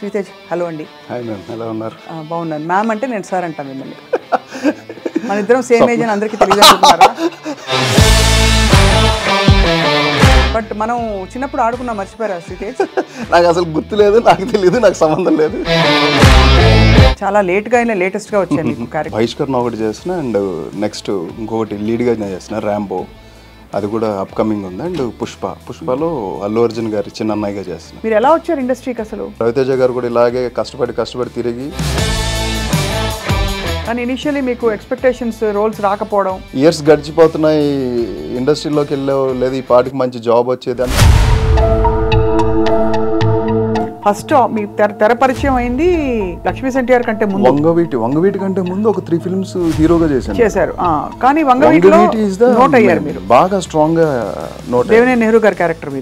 Sritej hello అండి. Hi ma'am, ఎలా ఉన్నారు? బాగున్నాను మ్యామ్ అంటే నేను సార్ అంటాను మిమ్మల్ని. మన ఇద్దరం సేమ్ ఏజ్ అని అందరికీ తెలియదు అనుకుంటున్నారా? బట్ మనం చిన్నప్పుడు ఆడుకున్నా, మర్చిపోయారా శ్రీతేజ్? నాకు అసలు గుర్తు లేదు, నాకు తెలియదు, నాకు సంబంధం లేదు. చాలా లేట్గా అయినా లేటెస్ట్గా వచ్చాను మీకు క్యారెక్టర్. బహిష్కరణ ఒకటి చేసిన అండ్ నెక్స్ట్ ఇంకొకటి లీడ్గా చేసిన ర్యాంబో, అది కూడా అప్కమింగ్ ఉంది. అండ్ పుష్పలో అల్లు అర్జున్ గారి చిన్న అన్నయ్యగా చేస్తున్నారు. మీరు ఎలా వచ్చారు ఇండస్ట్రీకి అసలు? రవితేజ గారు కూడా ఇలాగే కష్టపడి తిరిగి, కానీ ఇనిషియల్లీ మీకు ఎక్స్పెక్టేషన్స్ రోల్స్ రాకపోవడం, ఇయర్స్ గడిచిపోతున్నాయి, ఇండస్ట్రీలోకి వెళ్ళే లేదు, ఈ పాటికి మంచి జాబ్ వచ్చేది అని. ఫస్ట్ మీ తెర పరిచయం అయింది లక్ష్మీస్ ఎన్టీఆర్ కంటే ముందు. వంగవీటి కంటే ముందు ఒక 3 ఫిల్మ్స్ హీరోగా చేశారు. కానీ వంగవీటిలో నోట్ అయ్యారు మీరు, బాగా స్ట్రాంగ్ గా నోట్. దేవినేని నెహ్రూ గారి క్యారెక్టర్.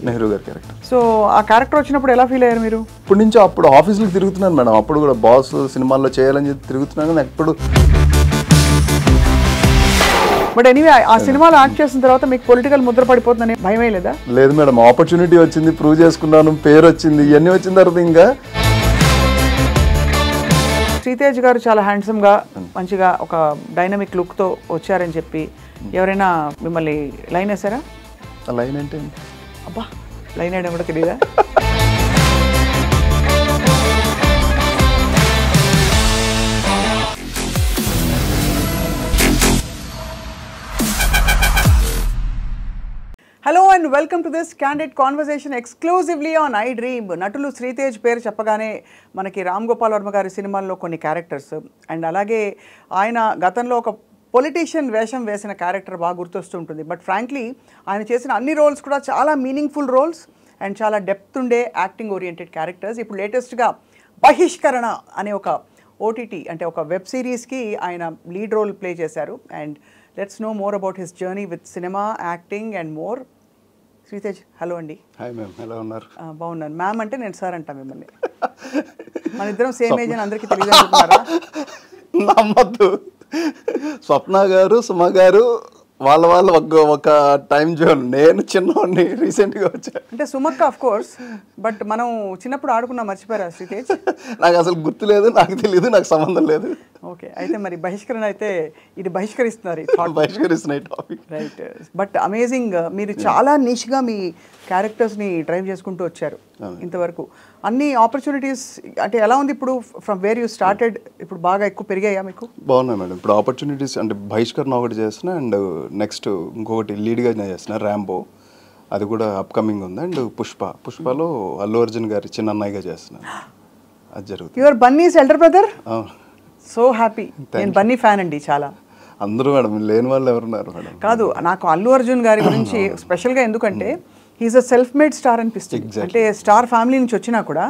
సో ఆ క్యారెక్టర్ వచ్చినప్పుడు ఎలా ఫీల్ అయ్యారు మీరు? ఇప్పటి నుంచి అప్పుడు ఆఫీసులకు తిరుగుతున్నాను మేడం, అప్పుడు కూడా బాస్ సినిమాల్లో చేయాలని చెప్పి తిరుగుతున్నాను, కానీ ఎప్పుడు. బట్ ఎనీవే ఆ సినిమాలో యాక్ట్ చేసిన తర్వాత మీకు పొలిటికల్ ముద్ర పడిపోతుందని భయమే లేదా? లేదు మేడం, ఆపర్చునిటీ వచ్చింది, ప్రూవ్ చేసుకున్నాను, పేరు వచ్చింది, ఇవన్నీ వచ్చిన తర్వాత ఇంకా. శ్రీతేజ్ గారు చాలా హ్యాండ్సమ్గా మంచిగా ఒక డైనమిక్ లుక్తో వచ్చారని చెప్పి ఎవరైనా మిమ్మల్ని లైన్ వేసారా? లైన్ అంటే అబ్బా, లైన్ వేయడం కూడా తెలియదా? Hello and welcome to this candid conversation exclusively on I dream. నటులు శ్రీతేజ్ పేరు చెప్పగానే మనకి రామ్ గోపాల్ వర్మ గారి సినిమాల్లో కొన్ని క్యారెక్టర్స్ అండ్ అలాగే ఆయన గతంలో ఒక పొలిటీషియన్ వేషం వేసిన క్యారెక్టర్ బాగా గుర్తొస్తుంటుంది. బట్ ఫ్రాంక్లీ ఆయన చేసిన అన్ని రోల్స్ కూడా చాలా మీనింగ్ఫుల్ రోల్స్ అండ్ చాలా డెప్త్ ఉండే యాక్టింగ్ ఓరియంటెడ్ క్యారెక్టర్స్. ఇప్పుడు లేటెస్ట్గా బహిష్కరణ అనే ఒక ఓటీటీ అంటే ఒక వెబ్ సిరీస్కి ఆయన లీడ్ రోల్ ప్లే చేశారు. And let's know more about his journey with cinema, acting and more. Sritej hello అండి. హాయ్ మ్యామ్, ఎలా ఉన్నారు? బాగున్నాను మ్యామ్ అంటే నేను సార్ అంటాను మిమ్మల్ని. మన ఇద్దరం సేమ్ ఏజ్ అని అందరికీ తెలియదు అనుకుంటున్నారా? నమ్మద్దు. స్వప్న గారు, సుమ గారు వాళ్ళ ఒక టైం జోన్, నేను చిన్నవాడిని, రీసెంట్గా వచ్చా. అంటే సుమక్క ఆఫ్ కోర్స్, బట్ మనం చిన్నప్పుడు ఆడుకున్నా, మర్చిపోయారా శ్రీతేజ్? నాకు అసలు గుర్తు లేదు, నాకు తెలియదు, నాకు సంబంధం లేదు. ఓకే, అయితే మరి బహిష్కరణ అయితే ఇది బహిష్కరిస్తున్నారు టాపిక్, రైట్? బట్ అమేజింగ్, మీరు చాలా నీష్గా మీ క్యారెక్టర్స్ని డ్రైవ్ చేసుకుంటూ వచ్చారు ఇంతవరకు. అన్ని ఆపర్చునిటీస్ అంటే ఎలా ఉంది ఇప్పుడు? ఫ్రమ్ వేర్ యూ స్టార్టెడ్ ఇప్పుడు బాగా ఎక్కువ పెరిగాయా మీకు? బాగున్నాయి మేడం. ఇప్పుడు ఆపర్చునిటీస్ అంటే బహిష్కరణ ఒకటి చేసిన అండ్ నెక్స్ట్ ఇంకొకటి లీడ్గా చేసిన ర్యాంబో, అది కూడా అప్కమింగ్ ఉంది. అండ్ పుష్పలో అల్లు అర్జున్ గారి చిన్న అన్నయ్యగా చేస్తున్నాను, అది జరుగుతుంది. Your Bunny's elder brother? So happy. నేను బన్నీ ఫ్యాన్ అండి చాలా. అందరూ మేడం, లేని వాళ్ళు ఎవరున్నారు మేడం? కాదు, నాకు అల్లు అర్జున్ గారి గురించి స్పెషల్గా ఎందుకంటే he is a self made star అనిపిస్తుంది. అంటే స్టార్ ఫ్యామిలీ నుంచి వచ్చినా కూడా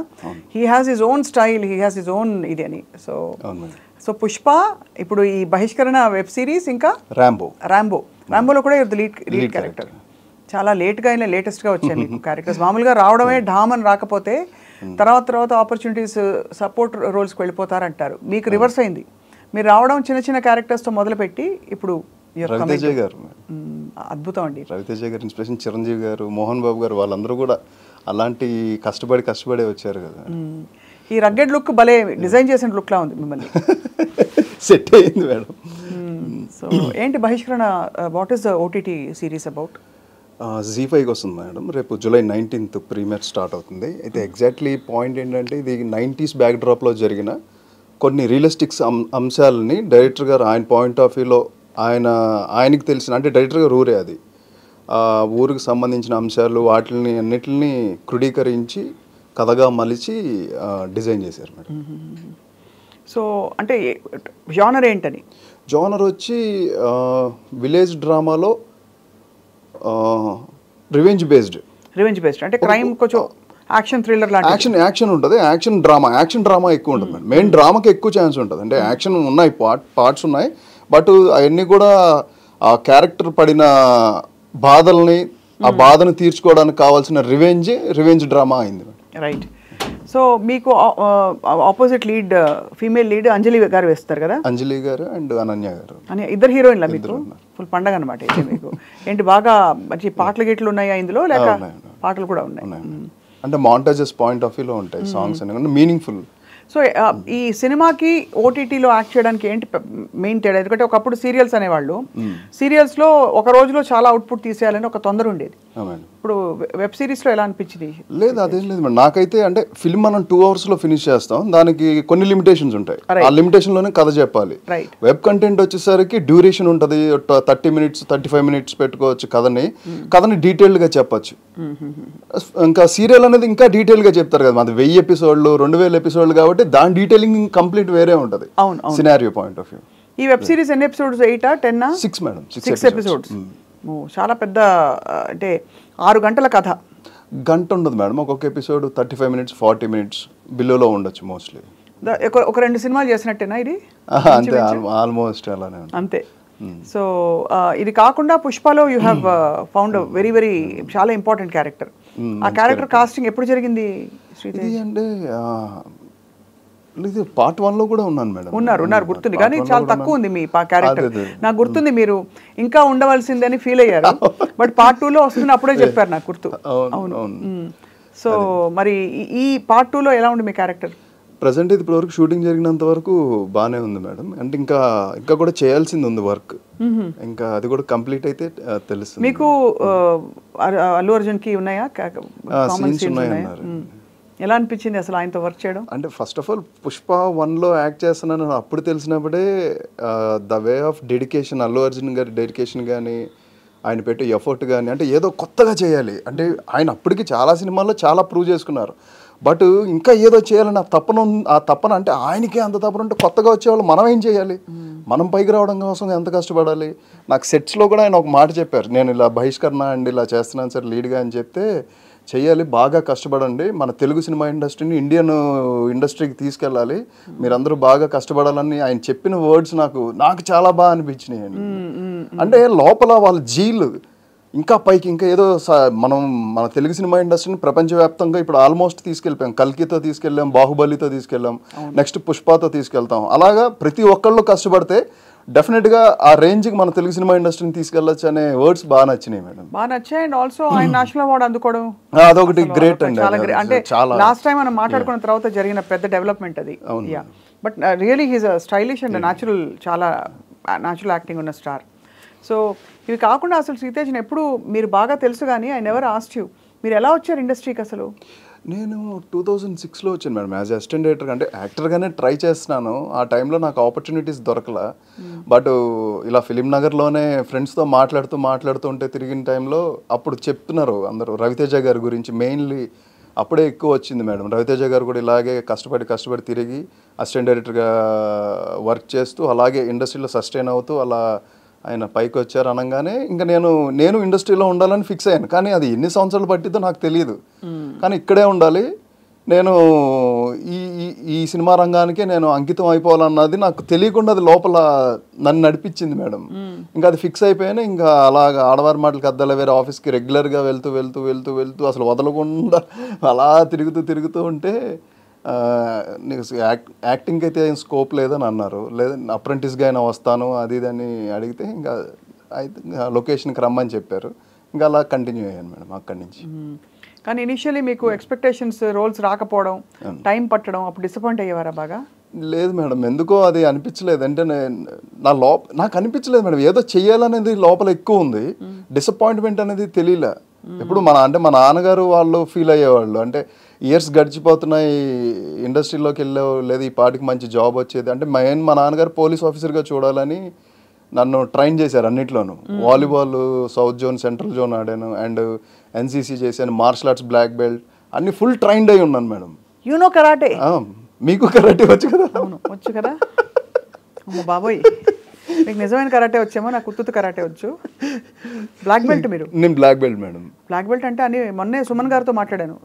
he has his own style, he has his own ఇది అని. సో పుష్ప, ఇప్పుడు ఈ బహిష్కరణ వెబ్ సిరీస్, ఇంకా ర్యాంబోలో కూడా లీడ్ క్యారెక్టర్. చాలా లేట్గా అయినా లేటెస్ట్గా వచ్చాను మీకు క్యారెక్టర్స్. మామూలుగా రావడమే ఢామ్ అని రాకపోతే తర్వాత ఆపర్చునిటీస్ సపోర్ట్ రోల్స్కి వెళ్ళిపోతారంటారు. మీకు రివర్స్ అయింది, మీరు రావడం చిన్న చిన్న క్యారెక్టర్స్తో మొదలుపెట్టి ఇప్పుడు రవితేజ గారు, అద్భుతం అండి. రవితేజ గారు ఇన్స్పిరేషన్, చిరంజీవి గారు, మోహన్ బాబు గారు, వాళ్ళందరూ కూడా అలాంటి కష్టపడే వచ్చారు కదా. ఈ రగ్గెడ్ లుక్ భలే డిజైన్ చేసిన లుక్ లా ఉంది మిమ్మల్ని. సెట్ అయింది మేడం. సో ఏంటి బహిష్కరణ, what is the OTT series about? Z5కి వస్తుంది మేడం, రేపు July 19th ప్రీమియర్ స్టార్ట్ అవుతుంది. అయితే ఎగ్జాక్ట్లీ పాయింట్ ఏంటంటే ఇది 90s బ్యాక్డ్రాప్లో జరిగిన కొన్ని రియలిస్టిక్స్ అంశాలని డైరెక్టర్ గారు ఆయన పాయింట్ ఆఫ్ వ్యూలో ఆయనకి తెలిసిన, అంటే డైరెక్టర్ గారు ఊరే అది, ఊరికి సంబంధించిన అంశాలు వాటిని అన్నిటిని క్రోడీకరించి కథగా మలిచి డిజైన్ చేశారు మేడం. సో అంటే జానర్ ఏంటని? జానర్ వచ్చి విలేజ్ డ్రామాలో రివెంజ్ బేస్డ్ అంటే క్రైమ్, కొంచెం యాక్షన్ థ్రిల్లర్ లాంటి. యాక్షన్ ఉంటుంది, యాక్షన్ డ్రామా ఎక్కువ ఉంటుంది మేడం. మెయిన్ డ్రామాకి ఎక్కువ ఛాన్స్ ఉంటుంది. అంటే యాక్షన్ ఉన్నాయి, పార్ట్స్ ఉన్నాయి, బట్ అవన్నీ కూడా ఆ క్యారెక్టర్ పడిన బాధల్ని, ఆ బాధను తీర్చుకోవడానికి కావాల్సిన రివెంజ్ డ్రామా అయింది. రైట్. సో మీకు ఆపోజిట్ లీడ్, ఫీమేల్ లీడ్ అంజలి గారు వేస్తారు కదా? అంజలి గారు అండ్ అనన్య గారు, ఇద్దరు హీరోయిన్లా మీకు? ఫుల్ పండగ అనమాట అయితే మీకు. ఏంటి బాగా మంచి పాటలు గిట్లు ఉన్నాయా ఇందులో, లేక పాటలు కూడా ఉన్నాయి? అంటే మాంటాజెస్ పాయింట్ ఆఫ్ వ్యూలో ఉంటాయి సాంగ్స్ అని, మీనింగ్ఫుల్. సో ఈ సినిమాకి ఓటీటీలో యాక్ట్ చేయడానికి ఏంటి మెయిన్ తేడా? ఎందుకంటే ఒకప్పుడు సీరియల్స్ అనేవాళ్ళు, సీరియల్స్లో ఒక రోజులో చాలా అవుట్పుట్ తీసేయాలని ఒక తొందర ఉండేది. ఇప్పుడు వెబ్ సిరీస్లో ఎలా అనిపించింది? లేదు, అదేం లేదు మేడం. నాకైతే అంటే ఫిల్మ్ మనం 2 hours ఫినిష్ చేస్తాం, దానికి కొన్ని లిమిటేషన్స్ ఉంటాయి. ఆ లిమిటేషన్లోనే కథ చెప్పాలి. వెబ్ కంటెంట్ వచ్చేసరికి డ్యూరేషన్ ఉంటుంది, 30 minutes 35 minutes పెట్టుకోవచ్చు కథని డీటెయిల్డ్గా చెప్పచ్చు. ఇంకా సీరియల్ అనేది ఇంకా డీటెయిల్గా చెప్తారు కదా, అది 1000 episodes 2000 episodes కాబట్టి దాని డీటెయిలింగ్ కంప్లీట్ వేరే ఉంటుంది సినారియో పాయింట్ ఆఫ్ వ్యూ. ఈ వెబ్ సిరీస్ ఎన్ని ఎపిసోడ్స్? 8 ఆ 10 ఆ? 6 మేడం. 6 episodes. చాలా పెద్ద, అంటే 6 గంటల కథ. గంట ఉండదు మేడం, ఒక్కొక్క ఎపిసోడ్ 35 minutes 40 minutes బిలోలో ఉండొచ్చు మోస్ట్లీ. ఒక 2 సినిమాలు చేసినట్టేనా ఇది? అంతే, ఆల్మోస్ట్ అలానే అంతే. సో ఇది కాకుండా పుష్పలో you have found very very చాలా ఇంపార్టెంట్ క్యారెక్టర్. ఆ క్యారెక్టర్ కాస్టింగ్ ఎప్పుడు జరిగింది శ్రీతేజ్? అంటే పార్ట్ 1లో కూడా ఉన్నాను మేడం. ఉన్నారు గుర్తుంది, కానీ చాలా తక్కువ ఉంది మీ క్యారెక్టర్. నాకు గుర్తుంది మీరు ఇంకా ఉండవలసిందని ఫీల్ అయ్యారు, బట్ పార్ట్ 2లో వస్తుంది అప్పుడే చెప్పారు నాకు గుర్తు. అవును. సో మరి ఈ పార్ట్ 2లో ఎలా ఉంది మీ క్యారెక్టర్? ప్రజెంట్ ఇది ఇప్పటివరకు షూటింగ్ జరిగినంత వరకు బాగానే ఉంది మేడం. అంటే ఇంకా కూడా చేయాల్సింది ఉంది వర్క్, ఇంకా అది కూడా కంప్లీట్ అయితే తెలుస్తుంది. మీకు అల్లు అర్జున్కి ఉన్నాయా సీన్స్ ఉన్నాయన్నారు? ఎలా అనిపించింది అసలు ఆయనతో వర్క్ చేయడం? అంటే ఫస్ట్ ఆఫ్ ఆల్ పుష్ప 1లో యాక్ట్ చేస్తున్నాను అప్పుడు తెలిసినప్పుడే the way of dedication, Allu Arjun గారి డెడికేషన్ కానీ ఆయన పెట్టే ఎఫర్ట్ కానీ, అంటే ఏదో కొత్తగా చేయాలి అంటే ఆయన అప్పటికి చాలా సినిమాల్లో చాలా ప్రూవ్ చేసుకున్నారు, బట్ ఇంకా ఏదో చేయాలని ఆ తపన అంటే ఆయనకే అంత తపన ఉంటే కొత్తగా వచ్చేవాళ్ళు మనం ఏం చేయాలి, మనం పైకి రావడం కోసం ఎంత కష్టపడాలి. నాకు సెట్స్లో కూడా ఆయన ఒక మాట చెప్పారు, నేను ఇలా బహిష్కరణ అండి ఇలా చేస్తున్నాను సార్ లీడ్గా అని చెప్తే, చెయ్యాలి బాగా కష్టపడండి, మన తెలుగు సినిమా ఇండస్ట్రీని ఇండియన్ ఇండస్ట్రీకి తీసుకెళ్ళాలి, మీరందరూ బాగా కష్టపడాలని ఆయన చెప్పిన వర్డ్స్ నాకు చాలా బాగా అనిపించినాయి. అంటే లోపల వాళ్ళ జీల్ ఇంకా పైకి ఇంకా ఏదో మన తెలుగు సినిమా ఇండస్ట్రీని ప్రపంచవ్యాప్తంగా ఇప్పుడు ఆల్మోస్ట్ తీసుకెళ్ళిపోయాం. కల్కితో తీసుకెళ్ళాం, బాహుబలితో తీసుకెళ్ళాం, నెక్స్ట్ పుష్పతో తీసుకెళ్తాం. అలాగా ప్రతి ఒక్కళ్ళు కష్టపడితే డెఫినెట్గా ఆ రేంజ్కి మన తెలుగు సినిమా ఇండస్ట్రీని తీసుకెళ్ళొచ్చు అనే వర్డ్స్ బాగా నచ్చినాయి మేడం. బాగా నచ్చాయి. అండ్ ఆల్సో ఆయన నేషనల్ అవార్డు అందుకోవడం అదొకటి గ్రేట్ అండి. అంటే లాస్ట్ టైం మనం మాట్లాడుకున్న తర్వాత జరిగిన పెద్ద డెవలప్మెంట్ అది. But really he's a stylish and natural, చాలా న్యాచురల్ యాక్టింగ్ ఉన్న స్టార్. సో ఇవి కాకుండా అసలు శ్రీతేజ్ని ఎప్పుడు మీరు బాగా తెలుసు, కానీ ఐ నెవర్ ఆస్క్డ్ యూ మీరు ఎలా వచ్చారు ఇండస్ట్రీకి అసలు? నేను 2006లో వచ్చాను మేడం యాజ్ అసిస్టెంట్ డైరెక్టర్. అంటే యాక్టర్గానే ట్రై చేస్తున్నాను, ఆ టైంలో నాకు ఆపర్చునిటీస్ దొరకలా. బట్ ఇలా ఫిలిం నగర్లోనే ఫ్రెండ్స్తో మాట్లాడుతూ ఉంటే తిరిగిన టైంలో అప్పుడు చెప్తున్నారు అందరూ రవితేజ గారి గురించి, మెయిన్లీ అప్పుడే ఎక్కువ వచ్చింది మేడం. రవితేజ గారు కూడా ఇలాగే కష్టపడి తిరిగి అసిస్టెంట్ డైరెక్టర్గా వర్క్ చేస్తూ అలాగే ఇండస్ట్రీలో సస్టైన్ అవుతూ అలా ఆయన పైకి వచ్చారు అనగానే ఇంకా నేను ఇండస్ట్రీలో ఉండాలని ఫిక్స్ అయ్యాను. కానీ అది ఎన్ని సంవత్సరాలు పట్టిద్దో నాకు తెలియదు, కానీ ఇక్కడే ఉండాలి, నేను ఈ సినిమా రంగానికి నేను అంకితం అయిపోవాలన్నది నాకు తెలియకుండా అది లోపల నన్ను నడిపించింది మేడం. ఇంకా అది ఫిక్స్ అయిపోయాను. ఇంకా అలాగా ఆడవారి మాటలకు అద్దాల వేరే ఆఫీస్కి రెగ్యులర్గా వెళ్తూ అసలు వదలకుండా అలా తిరుగుతూ ఉంటే నీకు యాక్టింగ్కి అయితే ఏం స్కోప్ లేదని అన్నారు. లేదా అప్రెంటిస్గా అయినా వస్తాను అది ఇది అని అడిగితే ఇంకా అయితే లొకేషన్కి రమ్మని చెప్పారు. ఇంకా అలా కంటిన్యూ అయ్యాను మేడం అక్కడి నుంచి. కానీ ఇనిషియలీ మీకు ఎక్స్పెక్టేషన్స్ రోల్స్ రాకపోవడం, టైం పట్టడం, అప్పుడు డిసప్పాయింట్ అయ్యేవారా బాగా? లేదు మేడం, ఎందుకో అది అనిపించలేదు. అంటే నాకు అనిపించలేదు మేడం, ఏదో చెయ్యాలనేది లోపల ఎక్కువ ఉంది, డిసప్పాయింట్మెంట్ అనేది తెలియలే. ఇప్పుడు మా నాన్నగారు వాళ్ళు ఫీల్ అయ్యేవాళ్ళు, అంటే ఇయర్స్ గడిచిపోతున్నాయి ఇండస్ట్రీలోకి వెళ్ళావు, లేదా ఈ పాటికి మంచి జాబ్ వచ్చేది. అంటే మా నాన్నగారు పోలీస్ ఆఫీసర్గా చూడాలని నన్ను ట్రైన్ చేశారు అన్నిట్లోనూ. Volleyball south zone, central zone ఆడాను, అండ్ ఎన్సీసీ చేశాను, మార్షల్ ఆర్ట్స్ బ్లాక్ బెల్ట్ అన్ని ఫుల్ ట్రైన్డ్ అయి ఉన్నాను మేడం. You know karate? మీకు కరాటే వచ్చు కదా? అవును వచ్చు కదా. అమ్మ బాబోయ్, మీకు నిజమైన కరాటే వచ్చేమో, నాకు ఉత్తుత కరాటే వచ్చు. బ్లాక్ బెల్ట్ మీరు? నేను black belt madam. Black belt అంటే అని మొన్నే సుమన్ గారితో మాట్లాడాను.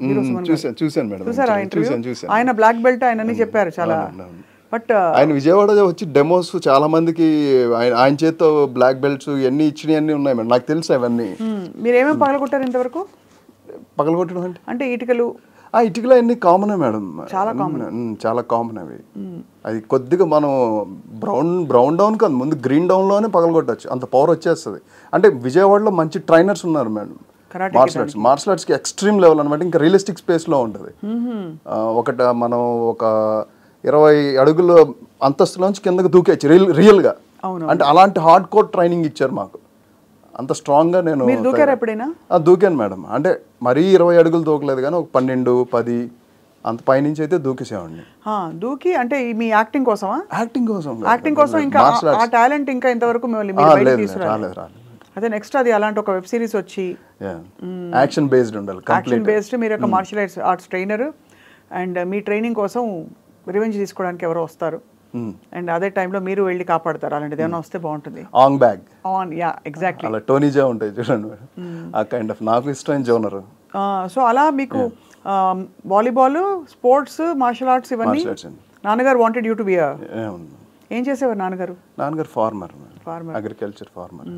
చూసాను మేడం, చూసారా ఇంటర్వ్యూ? ఆయన బ్లాక్ బెల్ట్ ఆయన అని చెప్పారు చాలా. బట్ ఆయన విజయవాడ వచ్చి డెమోస్ చాలా మందికి ఆయన చేతితో బ్లాక్ బెల్ట్స్ ఎన్ని ఇచ్చినవి అన్నీ ఉన్నాయి మేడం, నాకు తెలుసు అవన్నీ. మీరు ఏమేమి పగలగొట్టారు ఇంతవరకు? పగలగొట్టడం అంటే ఇటుకలు? ఇటుకలు అన్ని కామనే మేడం, చాలా కామన్ అవి. అది కొద్దిగా మనం బ్రౌన్ డౌన్ కాదు, ముందు గ్రీన్ డౌన్లోనే పగలగొట్టచ్చు, అంత పవర్ వచ్చేస్తుంది. అంటే విజయవాడలో మంచి ట్రైనర్స్ ఉన్నారు మేడం, మార్షల్ ఆర్ట్స్కి ఎక్స్ట్రీమ్ లెవెల్ అనమాట. ఇంకా రియలిస్టిక్ స్పేస్లో ఉంటుంది. మనం ఒక 20 అడుగుల అంతస్తులోంచి కిందకి దూకేచ్చు రియల్గా. అంటే అలాంటి హార్డ్ కోర్ ట్రైనింగ్ ఇచ్చారు మాకు. అంత స్ట్రాంగ్గా నేను దూకాను మేడం. అంటే మరీ 20 అడుగులు దూకలేదు కానీ ఒక 12, 10 అంత పైనుంచి అయితే దూకేసేవాడిని. దూకి అంటే మీ యాక్టింగ్ కోసమా? యాక్టింగ్ కోసం ఇంకా ఆ టాలెంట్ ఇంకా ఇంతవరకు రాలేదు. అదే నెక్స్ట్ అది అలాంటి ఒక వెబ్ సిరీస్ వచ్చి యాక్షన్ బేస్డ్ ఉండాలి. యాక్షన్ బేస్డ్ మీరు ఒక మార్షల్ ఆర్ట్స్ ట్రైనర్ అండ్ మీ ట్రైనింగ్ కోసం రివెంజ్ తీసుకోవడానికి ఎవరో వస్తారు అండ్ అదే టైంలో మీరు వెళ్ళి కాపాడతారు. అలాంటిది ఏమైనా వస్తే బాగుంటుంది. ఆన్ బ్యాగ్ ఎగ్జాక్ట్లీ అలా టోనీ జా ఉంటాయి చూడండి మేడం. ఆ కైండ్ ఆఫ్ నాకు ఇష్టమైన జోనర్. సో అలా మీకు వాలీబాల్, స్పోర్ట్స్, మార్షల్ ఆర్ట్స్ ఇవన్నీ నాన్నగారు వాంటెడ్ యూ టు బి. ఏం చేసేవారు నాన్నగారు? Farmer, agriculture farmer.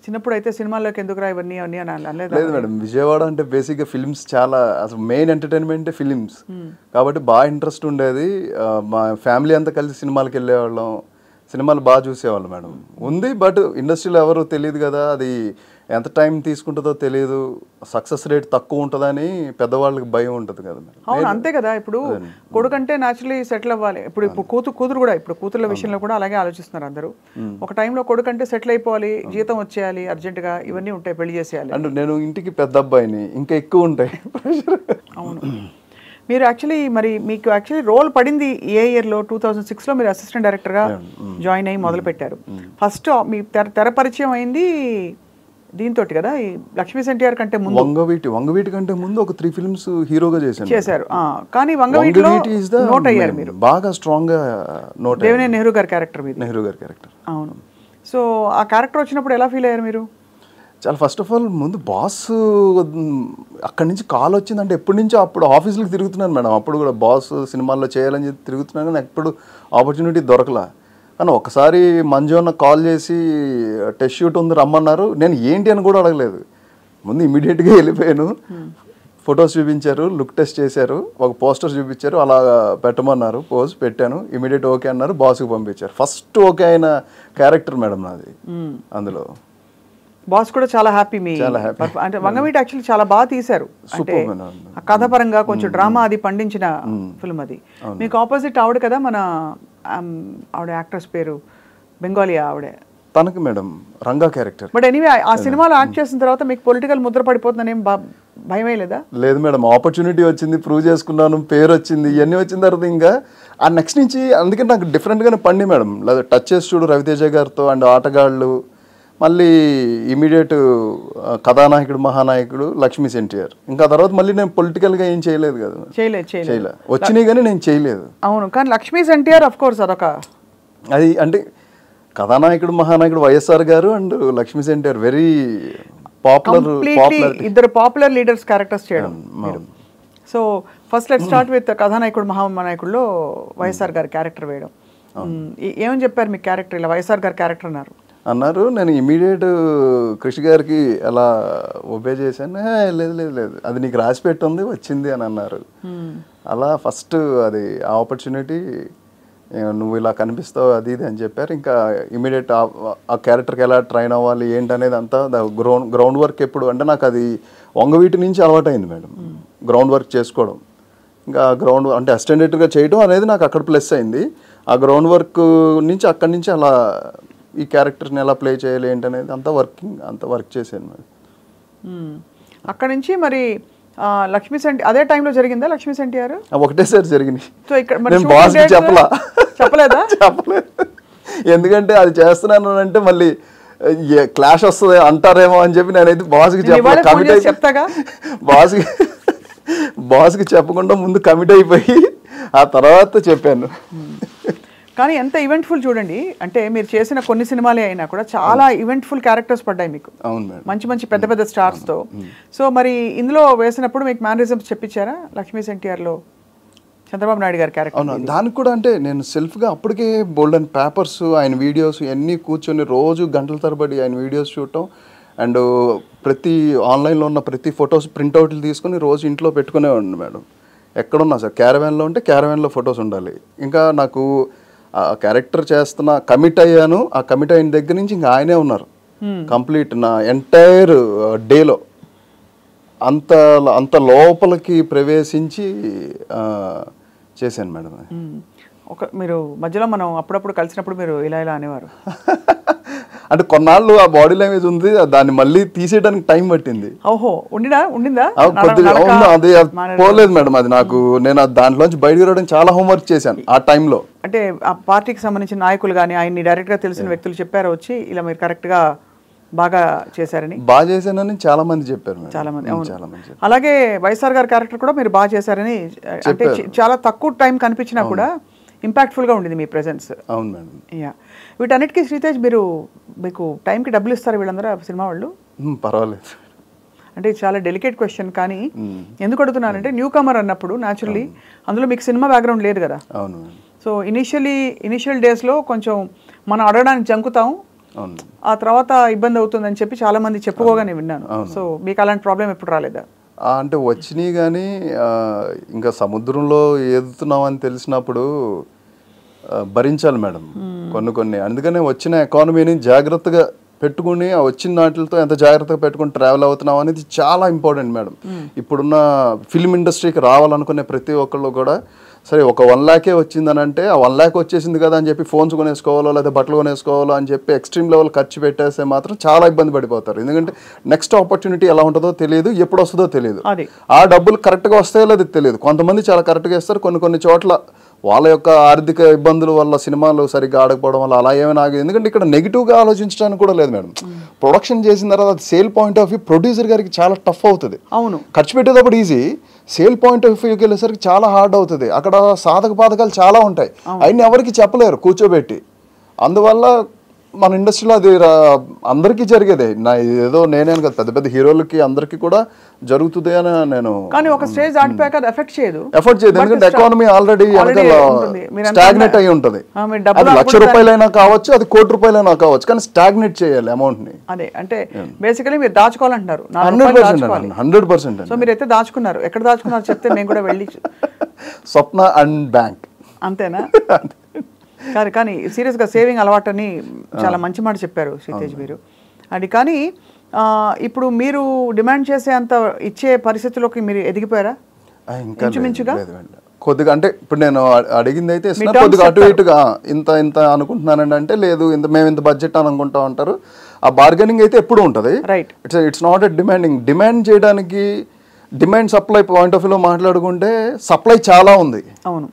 చిన్నప్పుడు అయితే సినిమాల్లోకి ఎందుకురా ఇవన్నీ అని అనలేదు? లేదు మేడం, విజయవాడ అంటే బేసిక్గా ఫిలిమ్స్ చాలా, అసలు మెయిన్ ఎంటర్టైన్మెంటే ఫిలిమ్స్ కాబట్టి బాగా ఇంట్రెస్ట్ ఉండేది. మా ఫ్యామిలీ అంతా కలిసి సినిమాలకు వెళ్ళేవాళ్ళం, సినిమాలు బాగా చూసేవాళ్ళం మేడం. ఉంది బట్ ఇండస్ట్రీలో ఎవరు తెలియదు కదా, అది ఎంత టైం తీసుకుంటుందో తెలియదు, సక్సెస్ రేట్ తక్కువ ఉంటుందని పెద్దవాళ్ళకి భయం ఉంటుంది కదా మేడం. అవును అంతే కదా. ఇప్పుడు కొడుకంటే న్యాచురలీ సెటిల్ అవ్వాలి. ఇప్పుడు కూతురు కూడా, ఇప్పుడు కూతుర్ల విషయంలో కూడా అలాగే ఆలోచిస్తున్నారు అందరూ. ఒక టైంలో కొడుకంటే సెటిల్ అయిపోవాలి, జీతం వచ్చేయాలి అర్జెంటుగా, ఇవన్నీ ఉంటాయి, పెళ్లి చేసేయాలి. అంటే నేను ఇంటికి పెద్ద అబ్బాయిని, ఇంకా ఎక్కువ ఉంటాయి. అవును. మీరు యాక్చువల్లీ మరి మీకు యాక్చువల్లీ రోల్ పడింది ఏ ఇయర్లో? 2006లో మీరు అసిస్టెంట్ డైరెక్టర్గా జాయిన్ అయ్యి మొదలు పెట్టారు. ఫస్ట్ మీ తెర పరిచయం అయింది దీంతో కదా, ఈ లక్ష్మీ ఎన్టీఆర్ కంటే ముందు. వంగవీటి కంటే ముందు ఒక 3 ఫిల్మ్స్ హీరోగా చేశారు. కానీ వంగవీటిలో నోట్ అయ్యారు మీరు, బాగా స్ట్రాంగ్ గా నోట్. దేవినేని నెహ్రూ గారి క్యారెక్టర్ మీద. నెహ్రూ గారి క్యారెక్టర్. అవును. సో ఆ క్యారెక్టర్ వచ్చినప్పుడు ఎలా ఫీల్ అయ్యారు మీరు? చాలా ఫస్ట్ ఆఫ్ ఆల్ ముందు బాస్ అక్కడి నుంచి కాల్ వచ్చిందంటే ఎప్పటి నుంచో అప్పుడు ఆఫీసులకు తిరుగుతున్నాను మేడం. అప్పుడు కూడా బాస్ సినిమాల్లో చేయాలని చెప్పి తిరుగుతున్నాను కానీ ఎప్పుడు ఆపర్చునిటీ దొరకలా. కానీ ఒకసారి మంజు అన్న కాల్ చేసి టెస్ట్ షూట్ ఉంది రమ్మన్నారు. నేను ఏంటి అని కూడా అడగలేదు, ముందు ఇమీడియట్గా వెళ్ళిపోయాను. ఫొటోస్ చూపించారు, లుక్ టెస్ట్ చేశారు, ఒక పోస్టర్ చూపించారు, అలా పెట్టమన్నారు, పోజ్ పెట్టాను, ఇమీడియట్ ఓకే అన్నారు, బాస్కి పంపించారు. ఫస్ట్ ఓకే అయిన క్యారెక్టర్ మేడం నాది. అందులో బాస్ కూడా చాలా హ్యాపీ. అంటే వంగవీటి యాక్చువల్లీ చాలా బాగా తీశారు, అంటే కథపరంగా కొంచెం డ్రామా అది పండించిన ఫిల్మ్ అది. మీకు ఆపోజిట్ ఆవిడ కదా, మన ఆవిడ యాక్ట్రెస్ పేరు బెంగాలీ ఆవిడే, తనకి madam Ranga character. But anyway ఆ సినిమాలో యాక్ట్ చేసిన తర్వాత మీకు పొలిటికల్ ముద్ర పడిపోతుందని ఏం భయమే లేదా? లేదు మేడం, ఆపర్చునిటీ వచ్చింది, ప్రూవ్ చేసుకున్నాను, పేరు వచ్చింది, ఇవన్నీ వచ్చిన తర్వాత ఇంకా ఆ నెక్స్ట్ నుంచి అందుకే నాకు డిఫరెంట్గానే పండి మేడం. లేదా టచ్ చేసి చూడు రవితేజ గారితో అండ్ ఆటగాళ్ళు, మళ్ళీ ఇమీడియట్ కథానాయకుడు మహానాయకుడు లక్ష్మీ ఎన్టీఆర్. ఇంకా తర్వాత మళ్ళీ నేను పొలిటికల్గా ఏం చేయలేదు కదా, చేయలేదు వచ్చినాయి కానీ నేను చేయలేదు. అవును, కానీ లక్ష్మీ ఎన్టీఆర్ ఆఫ్ కోర్స్ అదొక అది అంటే కథానాయకుడు మహానాయకుడు వైఎస్ఆర్ గారు and Lakshmi NTR very popular, ఇద్దరు పాపులర్ లీడర్స్ క్యారెక్టర్స్ చేయడం. So first let start with కథానాయకుడు మహానాయకుడులో వైఎస్ఆర్ గారి క్యారెక్టర్ వేయడం. ఏమని చెప్పారు మీ క్యారెక్టర్? ఇలా వైఎస్ఆర్ గారి క్యారెక్టర్ అన్నారు. నేను ఇమీడియట్ కృషి గారికి అలా ఒబే చేశాను. లేదు అది నీకు రాసి పెట్టుంది వచ్చింది అని అన్నారు. అలా ఫస్ట్ అది ఆపర్చునిటీ, నువ్వు ఇలా కనిపిస్తావు అది ఇది అని చెప్పారు. ఇంకా ఇమీడియట్ ఆ క్యారెక్టర్కి ఎలా ట్రైన్ అవ్వాలి ఏంటి అనేది అంతా గ్రౌండ్ వర్క్. ఎప్పుడు అంటే నాకు అది వంగవీటి నుంచి అలవాటైంది మేడం, గ్రౌండ్ వర్క్ చేసుకోవడం. ఇంకా గ్రౌండ్ అంటే అసిస్టెంట్గా చేయడం అనేది నాకు అక్కడ ప్లస్ అయింది. ఆ గ్రౌండ్ వర్క్ నుంచి అక్కడి నుంచి అలా ఈ క్యారెక్టర్ని ఎలా ప్లే చేయాలి ఏంటి అనేది అంతా వర్క్ చేశాను మేడం. అక్కడ నుంచి మరి లక్ష్మీ అదే టైంలో జరిగిందా లక్ష్మీ ఎన్టీఆర్? ఒకటేసారి జరిగింది. సో ఇక్కడ చెప్పలేదా? చెప్పలేదు, ఎందుకంటే అది చేస్తున్నాను అంటే మళ్ళీ క్లాష్ వస్తుంది అంటారేమో అని చెప్పి నేనైతే బాస్కి చెప్తాగా, బాస్కి చెప్పకుండా ముందు కమిట్ అయిపోయి ఆ తర్వాత చెప్పాను. కానీ ఎంత ఈవెంట్ఫుల్ చూడండి, అంటే మీరు చేసిన కొన్ని సినిమాలే అయినా కూడా చాలా ఈవెంట్ఫుల్ క్యారెక్టర్స్ పడ్డాయి మీకు, మంచి పెద్ద స్టార్స్తో. సో మరి ఇందులో వేసినప్పుడు మీకు మేనరిజమ్స్ చెప్పించారా లక్ష్మీ ఎన్టీఆర్లో చంద్రబాబు నాయుడు గారి క్యారెక్టర్? దానికి కూడా అంటే నేను సెల్ఫ్గా అప్పటికే బోల్డ్ అండ్ పేపర్స్, ఆయన వీడియోస్ ఇవన్నీ కూర్చొని రోజు గంటల తరబడి ఆయన వీడియోస్ చూడటం అండ్ ప్రతి ఆన్లైన్లో ఉన్న ప్రతి ఫొటోస్ ప్రింట్అవుట్లు తీసుకొని రోజు ఇంట్లో పెట్టుకునేవాడిని మేడం. ఎక్కడున్నా సార్, క్యారవాన్లో ఉంటే క్యారవాన్లో ఫొటోస్ ఉండాలి. ఇంకా నాకు ఆ క్యారెక్టర్ చేస్తున్న కమిట్ అయ్యాను, ఆ కమిట్ అయిన దగ్గర నుంచి ఇంకా ఆయనే ఉన్నారు కంప్లీట్ నా ఎంటైర్ డేలో. అంత అంత లోపలికి ప్రవేశించి చేశాను మేడం. మీరు మధ్యలో మనం అప్పుడప్పుడు కలిసినప్పుడు మీరు ఇలా అనేవారు అంటే కొన్నాళ్ళు ఆ బాడీ లాంగ్వేజ్ ఉంది, దాన్ని మళ్ళీ తీసేయడానికి టైం పట్టింది. ఓహో ఉండిందా కొద్దిగా అది పోలేదు మేడం. అది నాకు నేను దాంట్లోంచి బయటకు రావడానికి చాలా హోంవర్క్ చేశాను ఆ టైంలో. అంటే ఆ పార్టీకి సంబంధించిన నాయకులు కానీ ఆయన్ని డైరెక్ట్గా తెలిసిన వ్యక్తులు చెప్పారు వచ్చి ఇలా మీరు కరెక్ట్గా బాగా చేశారని? బాగా చేశానని చాలా మంది చెప్పారు. చాలా మంది. అలాగే వైఎస్ఆర్ గారి క్యారెక్టర్ కూడా మీరు బాగా చేశారని, అంటే చాలా తక్కువ టైం కనిపించినా కూడా ఇంపాక్ట్ఫుల్గా ఉండింది మీ ప్రెజెన్స్. అవును మేడం. యా, వీటన్నిటికీ శ్రీతేజ్ మీకు టైంకి డబ్బులు ఇస్తారు వీళ్ళందరూ సినిమా వాళ్ళు? పర్వాలేదు. అంటే చాలా డెలికేట్ క్వశ్చన్, కానీ ఎందుకు అడుగుతున్నానంటే న్యూ కమర్ అన్నప్పుడు న్యాచురల్లీ అందులో మీకు సినిమా బ్యాక్గ్రౌండ్ లేదు కదా. అవును. సో ఇనిషియల్ డేస్లో కొంచెం మనం అడగడానికి జంకుతాం, ఆ తర్వాత ఇబ్బంది అవుతుందని చెప్పి చాలా మంది చెప్పుకోగానే విన్నాను. సో మీకు అలాంటి ప్రాబ్లం ఎప్పుడు రాలేదా? అంటే వచ్చినాయి, కానీ ఇంకా సముద్రంలో ఎదుగుతున్నాం అని తెలిసినప్పుడు భరించాలి మేడం కొన్ని. అందుకనే వచ్చిన ఎకానమీని జాగ్రత్తగా పెట్టుకుని ఆ వచ్చిన వాటితో ఎంత జాగ్రత్తగా పెట్టుకుని ట్రావెల్ అవుతున్నాం అనేది చాలా ఇంపార్టెంట్ మేడం. ఇప్పుడున్న ఫిల్మ్ ఇండస్ట్రీకి రావాలనుకునే ప్రతి ఒక్కళ్ళు కూడా సరే ఒక 1 lakh వచ్చిందని అంటే ఆ 1 lakh వచ్చేసింది కదా అని చెప్పి ఫోన్స్ కొనేసుకోవాలో లేదా బట్టలు కొనేసుకోవాలో అని చెప్పి ఎక్స్ట్రీమ్ లెవెల్ ఖర్చు పెట్టేస్తే మాత్రం చాలా ఇబ్బంది పడిపోతారు. ఎందుకంటే నెక్స్ట్ ఆపర్చునిటీ ఎలా ఉంటుందో తెలియదు, ఎప్పుడు వస్తుందో తెలియదు, ఆ డబ్బులు కరెక్ట్గా వస్తాయో లేదో తెలియదు. కొంతమంది చాలా కరెక్ట్గా ఇస్తారు, కొన్ని చోట్ల వాళ్ళ యొక్క ఆర్థిక ఇబ్బందుల వల్ల సినిమాలు సరిగ్గా ఆడకపోవడం వల్ల అలా ఏమైనా ఆగేది. ఎందుకంటే ఇక్కడ నెగిటివ్గా ఆలోచించడానికి కూడా లేదు మేడం. ప్రొడక్షన్ చేసిన తర్వాత sale point of view producer గారికి చాలా టఫ్ అవుతుంది. అవును, ఖర్చు పెట్టేటప్పుడు ఈజీ, సేల్ పాయింట్ ఆఫ్ వ్యూకి వెళ్ళేసరికి చాలా హార్డ్ అవుతుంది. అక్కడ సాధక బాధకాలు చాలా ఉంటాయి, అవన్నీ ఎవరికి చెప్పలేరు కూర్చోబెట్టి. అందువల్ల మన ఇండస్ట్రీలో అది అందరికీ జరిగేదే. ఏదో నేనే కదా, పెద్ద పెద్ద హీరోలకి అందరికీ కూడా జరుగుతుంది అని నేను. కానీ ఒక స్టేజ్ దాటిపోయాక అది ఎఫెక్ట్ చేయదు. ఎందుకంటే ఎకానమీ ఆల్రెడీ స్టాగ్నేట్ అయి ఉంటుంది. అది ₹1,00,000 కావచ్చు, అది ₹1,00,00,000 కావచ్చు, కానీ స్టాగ్నేట్ చేయాలి అమౌంట్ ని. అదే అంటే బేసికలీ మీరు దాచుకోవాలంటున్నారు. 100%. సో మీరు అయితే దాచుకున్నారు. ఎక్కడ దాచుకున్నారు చెప్తే మేము కూడా వెళ్ళి. స్వప్న అండ్ బ్యాంక్. అంతేనా? కానీ సీరియస్గా సేవింగ్ అలవాటు అని చాలా మంచి మాట చెప్పారు శ్రీతేజ్ మీరు. అది కానీ ఇప్పుడు మీరు డిమాండ్ చేసే అంత ఇచ్చే పరిస్థితుల్లోకి మీరు ఎదిగిపోయారా? ఇంచుమించుగా కొద్దిగా. అంటే ఇప్పుడు నేను అడిగింది అయితే కొద్దిగా అటు ఇటుగా ఇంత అనుకుంటున్నానండి అంటే లేదు, మేము ఇంత బడ్జెట్ అని అనుకుంటా ఉంటారు. ఆ బార్గెనింగ్ అయితే ఎప్పుడు ఉంటుంది. Right. It's not a demand చేయడానికి డిమాండ్ సప్లై పాయింట్ ఆఫ్ వ్యూలో మాట్లాడుకుంటే సప్లై చాలా ఉంది. అవును.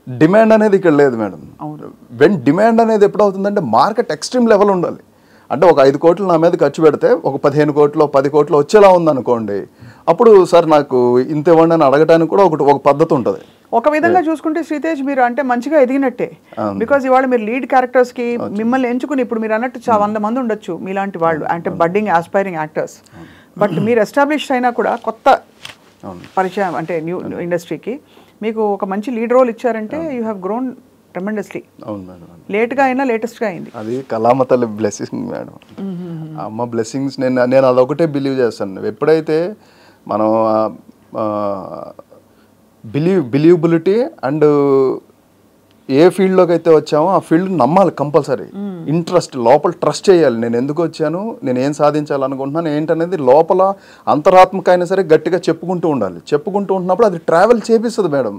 డిమాండ్ అనేది ఇక్కడ లేదు మేడం. వెన్ డిమాండ్ అనేది ఎప్పుడు అవుతుందంటే మార్కెట్ ఎక్స్ట్రీమ్ లెవెల్ ఉండాలి. అంటే ఒక 5 కోట్లు నా మీద ఖర్చు పెడితే ఒక 15 కోట్లు 10 కోట్లు వచ్చేలా ఉందనుకోండి, అప్పుడు సార్ నాకు ఇంత ఇవ్వండి అని అడగడానికి కూడా ఒక పద్ధతి ఉంటుంది. ఒక విధంగా చూసుకుంటే శ్రీతేజ్ మీరు అంటే మంచిగా ఎదిగినట్టే. బికాజ్ ఇవాళ మీరు లీడ్ క్యారెక్టర్స్ కి మిమ్మల్ని ఎంచుకుని ఇప్పుడు మీరు అన్నట్టు 100 మంది ఉండొచ్చు మీలాంటి వాళ్ళు, అంటే బడ్డింగ్ ఆస్పైరింగ్ యాక్టర్స్. బట్ మీరు ఎస్టాబ్లిష్ అయినా కూడా కొత్త పరిచయం అంటే న్యూ ఇండస్ట్రీకి మీకు ఒక మంచి లీడ్ రోల్ ఇచ్చారంటే యూ హ్యావ్ గ్రోన్ ట్రెమెండస్లీ. అవును మేడం. లేట్గా అయినా లేటెస్ట్గా అయింది. అది కళామ తల్లి బ్లెస్సింగ్ మేడం. అమ్మ బ్లెస్సింగ్స్. నేను అదొకటే బిలీవ్ చేస్తాను. ఎప్పుడైతే మనం బిలీవబిలిటీ అండ్ ఏ ఫీల్డ్లోకి అయితే వచ్చామో ఆ ఫీల్డ్ నమ్మాలి కంపల్సరీ. ఇంట్రెస్ట్ లోపల ట్రస్ట్ చేయాలి. నేను ఎందుకు వచ్చాను, నేను ఏం సాధించాలనుకుంటున్నాను ఏంటనేది లోపల అంతరాత్మక అయినా సరే గట్టిగా చెప్పుకుంటూ ఉండాలి. చెప్పుకుంటూ ఉంటున్నప్పుడు అది ట్రావెల్ చేపిస్తుంది మేడం.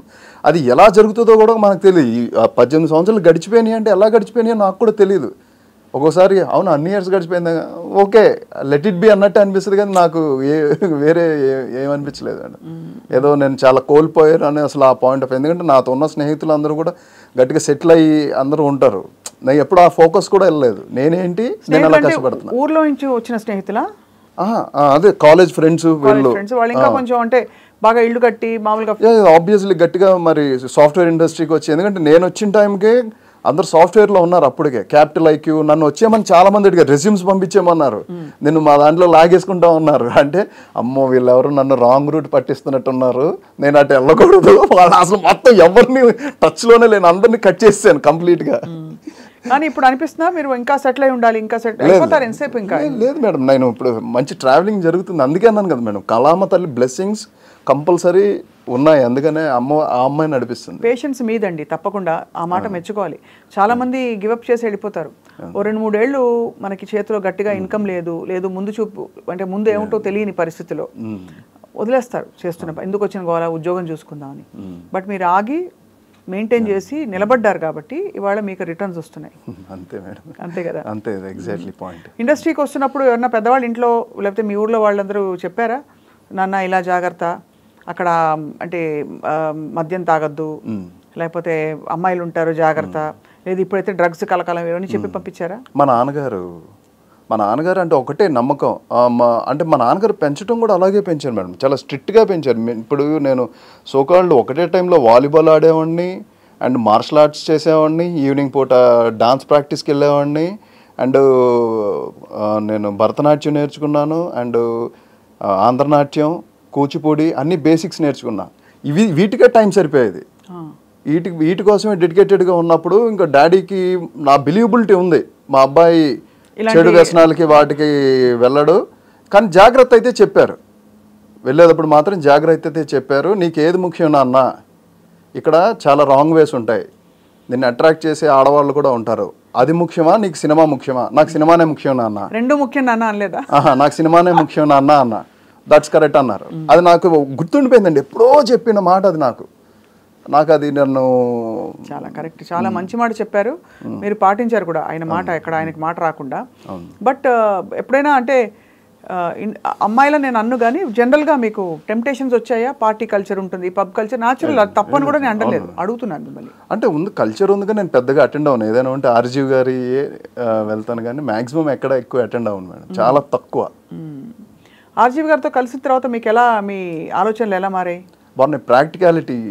అది ఎలా జరుగుతుందో కూడా మనకు తెలియదు. 18 సంవత్సరాలు గడిచిపోయినాయి అంటే ఎలా గడిచిపోయినాయో నాకు కూడా తెలియదు. ఒక్కోసారి అవును అన్ని ఇయర్స్ గడిచిపోయింది, ఓకే లెట్ ఇట్ బి అన్నట్టు అనిపిస్తుంది, కానీ నాకు వేరే ఏమనిపించలేదు మేడం. ఏదో నేను చాలా కోల్పోయాను అని అసలు ఆ పాయింట్ ఆఫ్. ఎందుకంటే నాతో ఉన్న స్నేహితులు అందరూ కూడా గట్టిగా సెటిల్ అయ్యి అందరూ ఉంటారు. నేను ఎప్పుడు ఆ ఫోకస్ కూడా వెళ్ళలేదు. నేనేంటి నేను అలా కష్టపడుతున్నా. ఊర్లో నుంచి వచ్చిన స్నేహితులా? అదే కాలేజ్ ఫ్రెండ్స్ వీళ్ళు. వాళ్ళు ఇంకా కొంచెం అంటే బాగా ఇల్లు కట్టి మామూలుగా ఆబ్వియస్లీ గట్టిగా మరి సాఫ్ట్వేర్ ఇండస్ట్రీకి వచ్చి, ఎందుకంటే నేను వచ్చిన టైంకి అందరు సాఫ్ట్వేర్లో ఉన్నారు. అప్పటికే క్యాపిటల్ ఐక్యూ నన్ను వచ్చేయమని చాలా మంది అడిగారు, రెజ్యూమ్స్ పంపించేమన్నారు. నేను మా దాంట్లో లాగేసుకుంటా ఉన్నారు. అంటే అమ్మో వీళ్ళెవరు నన్ను రాంగ్ రూట్ పట్టిస్తున్నట్టున్నారు, నేను అటు వెళ్ళకూడదు. వాళ్ళు అసలు మొత్తం ఎవరిని టచ్లోనే లేను, అందరినీ కట్ చేసాను కంప్లీట్గా. కానీ ఇప్పుడు అనిపిస్తున్నా మీరు ఇంకా సెటిల్ అయి ఉండాలి, ఇంకా సెటిల్ అయిపోతారు ఎంతసేపు? ఇంకా లేదు మేడం, నేను ఇప్పుడు మంచి ట్రావెలింగ్ జరుగుతుంది. అందుకే అన్నాను కదా మేడం, కళామ తల్లి బ్లెస్సింగ్స్ కంపల్సరీ ఉన్నాయి. అందుకనే ఆ అమ్మాయి నడిపిస్తుంది. పేషెన్స్ మీదండి, తప్పకుండా ఆ మాట మెచ్చుకోవాలి. చాలా మంది గివప్ చేసి వెళ్ళిపోతారు. ఓ 2-3 ఏళ్ళు మనకి చేతిలో గట్టిగా ఇన్కమ్ లేదు ముందు చూపు అంటే ముందు ఏమిటో తెలియని పరిస్థితిలో వదిలేస్తారు చేస్తున్న ఎందుకు వచ్చిన గోళ ఉద్యోగం చూసుకుందామని. బట్ మీరు ఆగి మెయింటైన్ చేసి నిలబడ్డారు కాబట్టి ఇవాళ మీకు రిటర్న్స్ వస్తున్నాయి. అంతే మేడం, అంతే కదా, అంతే ఎగ్జాక్ట్లీ పాయింట్. ఇండస్ట్రీకి వస్తున్నప్పుడు ఎవరన్నా పెద్దవాళ్ళు ఇంట్లో లేకపోతే మీ ఊర్లో వాళ్ళందరూ చెప్పారా, నాన్న ఇలా జాగ్రత్త, అక్కడ అంటే మద్యం తాగద్దు, లేకపోతే అమ్మాయిలు ఉంటారు జాగ్రత్త, లేదు ఇప్పుడైతే డ్రగ్స్ కలకాలం ఇవన్నీ చెప్పి పంపించారా? మా నాన్నగారు అంటే ఒకటే నమ్మకం. అంటే మా నాన్నగారు పెంచడం కూడా అలాగే పెంచారు మేడం, చాలా స్ట్రిక్ట్గా పెంచారు. ఇప్పుడు నేను సోకాళ్ళు ఒకటే టైంలో వాలీబాల్ ఆడేవాడిని అండ్ మార్షల్ ఆర్ట్స్ చేసేవాడిని, ఈవినింగ్ పూట డాన్స్ ప్రాక్టీస్కి వెళ్ళేవాడిని, అండ్ నేను భరతనాట్యం నేర్చుకున్నాను, అండ్ ఆంధ్రనాట్యం, కూచిపూడి అన్ని బేసిక్స్ నేర్చుకున్నా. వీటికే టైం సరిపోయేది. వీటి కోసమే డెడికేటెడ్గా ఉన్నప్పుడు ఇంకా డాడీకి నా బిలీవబిలిటీ ఉంది, మా అబ్బాయి చెడు వ్యసనాలకి వాటికి వెళ్ళడు, కానీ జాగ్రత్త అయితే చెప్పారు. వెళ్ళేటప్పుడు మాత్రం జాగ్రత్త అయితే చెప్పారు. నీకు ఏది ముఖ్యం నాన్న, ఇక్కడ చాలా రాంగ్ వేస్ ఉంటాయి, నిన్ను అట్రాక్ట్ చేసే ఆడవాళ్ళు కూడా ఉంటారు, అది ముఖ్యమా నీకు సినిమా ముఖ్యమా? నాకు సినిమానే ముఖ్యం నాన్న. రెండు ముఖ్యం నాన్న అనలేదా? నాకు సినిమానే ముఖ్యం నాన్న అన్న. దట్స్ కరెక్ట్ అన్నారు. అది నాకు గుర్తుండిపోయిందండి, ఎప్పుడో చెప్పిన మాట అది. నాకు అది నన్ను చాలా కరెక్ట్, చాలా మంచి మాట చెప్పారు, మీరు పాటించారు కూడా ఆయన మాట, ఎక్కడ ఆయనకి మాట రాకుండా. బట్ ఎప్పుడైనా అంటే అమ్మాయిలా నేను అన్ను కానీ జనరల్గా మీకు టెంప్టేషన్స్ వచ్చాయా? పార్టీ కల్చర్ ఉంటుంది, పబ్ కల్చర్ న్యాచురల్, అది తప్పని కూడా నేను అంటలేదు, అడుగుతున్నాను మిమ్మల్ని. అంటే ఉంది కల్చర్ ఉంది కానీ నేను పెద్దగా అటెండ్ అవును. ఏదైనా ఉంటే ఆర్జీవ్ గారి వెళ్తాను కానీ మ్యాక్సిమం ఎక్కడ ఎక్కువ అటెండ్ అవును మేడం, చాలా తక్కువ. ఆర్జీవ్ గారితో కలిసిన తర్వాత మీకు ఎలా మీ ఆలోచనలు ఎలా మారాయి? బాగున్నాయి. ప్రాక్టికాలిటీ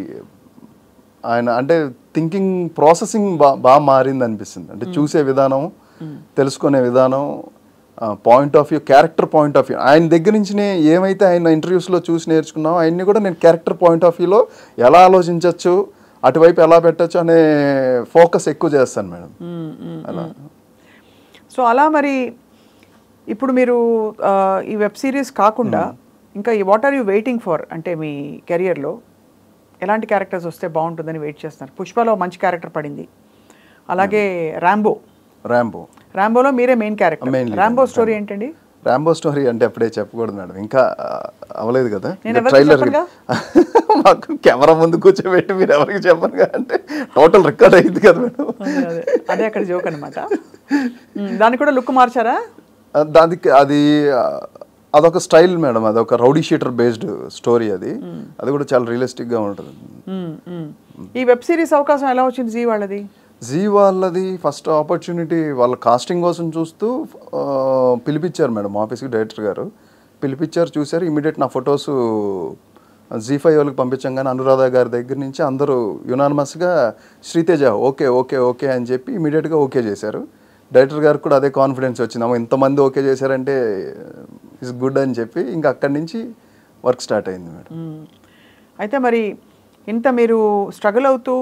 ఆయన అంటే థింకింగ్ ప్రాసెసింగ్ బాగా మారింది అనిపిస్తుంది. అంటే చూసే విధానం, తెలుసుకునే విధానం, point of view, character point of view. ఆయన దగ్గర నుంచి ఏమైతే ఆయన ఇంటర్వ్యూస్లో చూసి నేర్చుకున్నామో ఆయన్ని కూడా నేను క్యారెక్టర్ పాయింట్ ఆఫ్ వ్యూలో ఎలా ఆలోచించవచ్చు, అటువైపు ఎలా పెట్టచ్చు అనే ఫోకస్ ఎక్కువ చేస్తాను మేడం. అలా సో అలా మరి ఇప్పుడు మీరు ఈ వెబ్ సిరీస్ కాకుండా ఇంకా what are you waiting for? అంటే మీ కెరియర్లో ఎలాంటి క్యారెక్టర్స్ వస్తే బాగుంటుందని వెయిట్ చేస్తున్నారు? పుష్పలో మంచి క్యారెక్టర్ పడింది, అలాగే ర్యాంబోలో మీరే మెయిన్ క్యారెక్టర్. ర్యాంబో స్టోరీ ఏంటండి? ర్యాంబో స్టోరీ అంటే అప్పుడే చెప్పకూడదు మేడం, ఇంకా అవ్వలేదు కదా ట్రైలర్. మాకు కెమెరా ముందు కూర్చోబెట్టి మీరు ఎవరికి చెప్పను అంటే టోటల్ రికార్డ్ అయింది కదా మేడం. అదే అక్కడ జోక్ అనమాట. దాన్ని కూడా లుక్ మార్చారా? దానికి అదొక స్టైల్ మేడం, అదొక రౌడీ షీటర్ బేస్డ్ స్టోరీ. అది కూడా చాలా రియలిస్టిక్గా ఉంటుంది. ఈ వెబ్ సిరీస్ అవకాశం ఎలా వచ్చింది జీ వాళ్ళది? ఫస్ట్ ఆపర్చునిటీ వాళ్ళ కాస్టింగ్ కోసం చూస్తూ పిలిపించారు మేడం ఆఫీస్కి, డైరెక్టర్ గారు పిలిపించారు, చూశారు. ఇమీడియట్ నా ఫొటోస్ Zee5 వాళ్ళకి పంపించాం. కానీ అనురాధ గారి దగ్గర నుంచి అందరూ యునానిమస్గా శ్రీతేజ ఓకే ఓకే ఓకే అని చెప్పి ఇమీడియట్గా ఓకే చేశారు. డైరెక్టర్ గారికి కూడా అదే కాన్ఫిడెన్స్ వచ్చింది, ఇంతమంది ఓకే చేశారంటే ఇట్స్ గుడ్ అని చెప్పి ఇంకా అక్కడి నుంచి వర్క్ స్టార్ట్ అయింది మేడం. అయితే మరి ఇంత మీరు స్ట్రగుల్ అవుతూ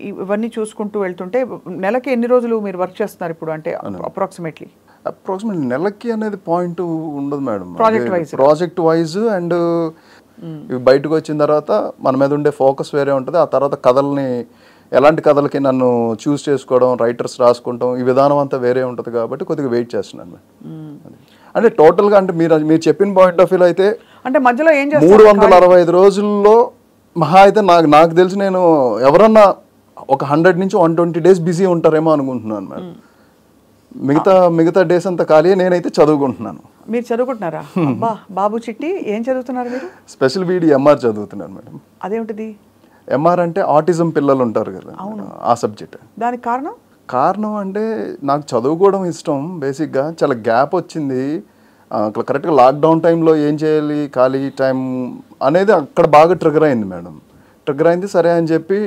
ఇవన్నీ చూసుకుంటూ వెళ్తుంటే నెలకి ఎన్ని రోజులు మీరు వర్క్ చేస్తున్నారు ఇప్పుడు? అంటే అప్రాక్సిమేట్లీ నెలకి అనేది పాయింట్ ఉండదు మేడం, ప్రాజెక్ట్ వైజ్. అండ్ ఇవి బయటకు వచ్చిన తర్వాత మన మీద ఉండే ఫోకస్ వేరే ఉంటుంది. ఆ తర్వాత కథల్ని ఎలాంటి కథలకి నన్ను చూస్ చేసుకోవడం, రైటర్స్ రాసుకుంటాం, ఈ విధానం అంతా వేరే ఉంటుంది కాబట్టి కొద్దిగా వెయిట్ చేస్తున్నాను మేడం. అంటే టోటల్గా అంటే మీరు చెప్పిన పాయింట్ ఆఫ్ వ్యూలో అయితే అంటే మధ్యలో ఏం చేస్తారు 365 రోజుల్లో మహా అయితే నాకు తెలిసి నేను ఎవరన్నా ఒక 100 నుంచి 120 డేస్ బిజీ ఉంటారేమో అనుకుంటున్నాను మేడం. మిగతా డేస్ అంతా ఖాళీ. నేనైతే చదువుకుంటున్నాను. మీరు చదువుకుంటున్నారా? బాబు చిట్టి ఏం చదువుతున్నారు మీరు? స్పెషల్ బీడీ ఎంఆర్ చదువుతున్నాను మేడం. అదేమిటిది? ఎంఆర్ అంటే ఆటిజం పిల్లలు ఉంటారు కదా, ఆ సబ్జెక్ట్. దానికి కారణం అంటే నాకు చదువుకోవడం ఇష్టం బేసిక్గా. చాలా గ్యాప్ వచ్చింది కరెక్ట్గా లాక్డౌన్ టైంలో ఏం చేయాలి, ఖాళీ టైం అనేది అక్కడ బాగా ట్రిగర్ అయింది మేడం. ట్రిగర్ అయింది సరే అని చెప్పి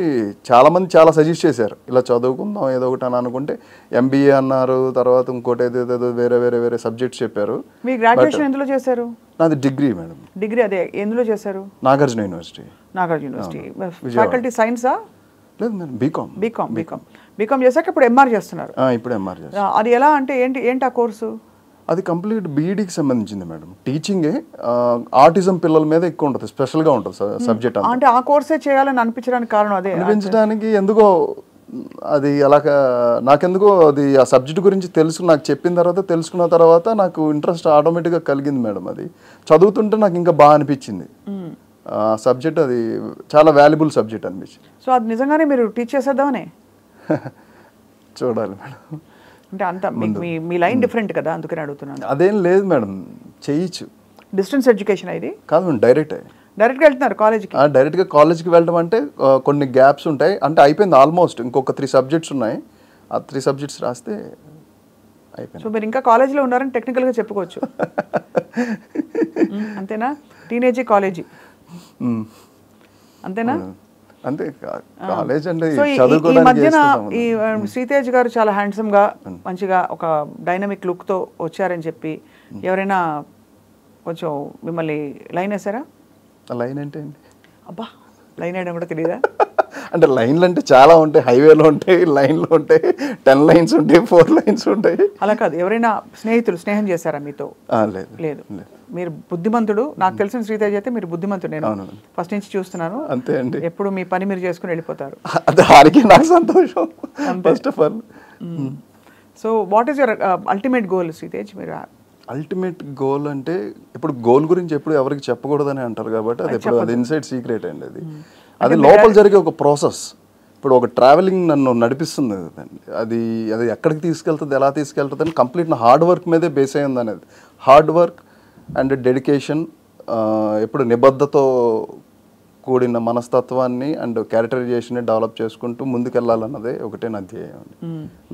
చాలామంది చాలా సజెస్ట్ చేశారు, ఇలా చదువుకుందాం ఏదో ఒకటి అని అనుకుంటే ఎంబీఏ అన్నారు, తర్వాత ఇంకోటి ఏదో వేరే సబ్జెక్ట్స్ చెప్పారు. మీ గ్రాడ్యుయేషన్ ఎందులో చేశారు? నాది డిగ్రీ మేడం. డిగ్రీ అదే ఎందులో చేశారు? నాగార్జున యూనివర్సిటీ. ఫ్యాకల్టీ సైన్సా? లేదు మేడం, బీకామ్ చేశాక ఇప్పుడు ఎంఆర్ చేస్తున్నారు. ఇప్పుడు ఎంఆర్ చేస్తారు. అది ఎలా అంటే ఏంటి ఆ కోర్సు? అది కంప్లీట్ బీఈడీకి సంబంధించింది మేడం. టీచింగే ఆటిజం పిల్లల మీద ఎక్కువ ఉంటుంది, స్పెషల్గా ఉంటుంది సబ్జెక్ట్. అంటే ఆ కోర్సే చేయాలని అనిపించడానికి కారణం అదే? అనిపించడానికి ఎందుకో అది అలాగా నాకెందుకో అది ఆ సబ్జెక్ట్ గురించి నాకు తెలుసుకున్న తర్వాత నాకు ఇంట్రెస్ట్ ఆటోమేటిక్గా కలిగింది మేడం. అది చదువుతుంటే నాకు ఇంకా బాగా అనిపించింది. సబ్జెక్ట్ అది చాలా వాల్యుబుల్ సబ్జెక్ట్ అనిపించింది. సో అది నిజంగానే మీరు టీచ్ చేసేద్దామనే చూడాలి మేడం. అంటే అంత మీ లైన్ డిఫరెంట్ కదా, అందుకని అడుగుతున్నాను. అదేం లేదు మేడం, చేయొచ్చు. డిస్టెన్స్ ఎడ్యుకేషన్ ఇది కాదు మేడం, డైరెక్ట్గా వెళ్తున్నారు కాలేజ్కి? డైరెక్ట్గా కాలేజ్కి వెళ్ళడం అంటే కొన్ని గ్యాప్స్ ఉంటాయి, అంటే అయిపోయింది ఆల్మోస్ట్. ఇంకొక 3 సబ్జెక్ట్స్ ఉన్నాయి, ఆ 3 సబ్జెక్ట్స్ రాస్తే అయిపోయింది. సో మీరు ఇంకా కాలేజీలో ఉన్నారని టెక్నికల్గా చెప్పుకోవచ్చు. అంతేనా? టీనేజీ కాలేజీ అంతేనా? అంతే, కాలేజ్ అంటే ఈ మధ్యన ఈ శ్రీతేజ్ గారు చాలా హ్యాండ్సమ్ గా మంచిగా ఒక డైనమిక్ లుక్ తో వచ్చారని చెప్పి ఎవరైనా కొంచెం మిమ్మల్ని లైన్ వేసారా? లైన్ అంటే ఏంటి? అబ్బా, లైన్ వేయడం కూడా తెలియదా? అంటే లైన్లు అంటే చాలా ఉంటాయి, హైవేలో ఉంటాయి, లైన్లు ఉంటాయి, 10 లైన్స్ ఉంటాయి, 4 లైన్స్ ఉంటాయి. అలా కాదు, ఎవరైనా స్నేహం చేశారా మీతో? లేదు. మీరు బుద్ధిమంతుడు, నాకు తెలిసిన శ్రీతేజ్ అయితే మీరు బుద్ధిమంతుడు. నేను ఫస్ట్ నుంచి చూస్తున్నాను. అంతే అండి, ఎప్పుడు మీ పని మీరు చేసుకుని వెళ్ళిపోతారు. దానికి నాకు సంతోషం first of all. So what is your ultimate goal Sritej? మీరు అల్టిమేట్ గోల్ అంటే ఇప్పుడు గోల్ గురించి ఎప్పుడు ఎవరికి చెప్పకూడదని అంటారు కాబట్టి అది ఇన్సైడ్ సీక్రెట్ అండి. అది లోపల జరిగే ఒక ప్రాసెస్. ఇప్పుడు ఒక ట్రావెలింగ్ నన్ను నడిపిస్తుంది అది ఎక్కడికి తీసుకెళ్తుంది, ఎలా తీసుకెళ్తుంది అని కంప్లీట్ నా హార్డ్ వర్క్ మీదే బేస్ అయ్యింది అనేది. హార్డ్ వర్క్ అండ్ డెడికేషన్, ఎప్పుడు నిబద్ధతో కూడిన మనస్తత్వాన్ని అండ్ క్యారెక్టరైజేషన్ని డెవలప్ చేసుకుంటూ ముందుకెళ్ళాలన్నదే ఒకటే నా ధ్యేయం.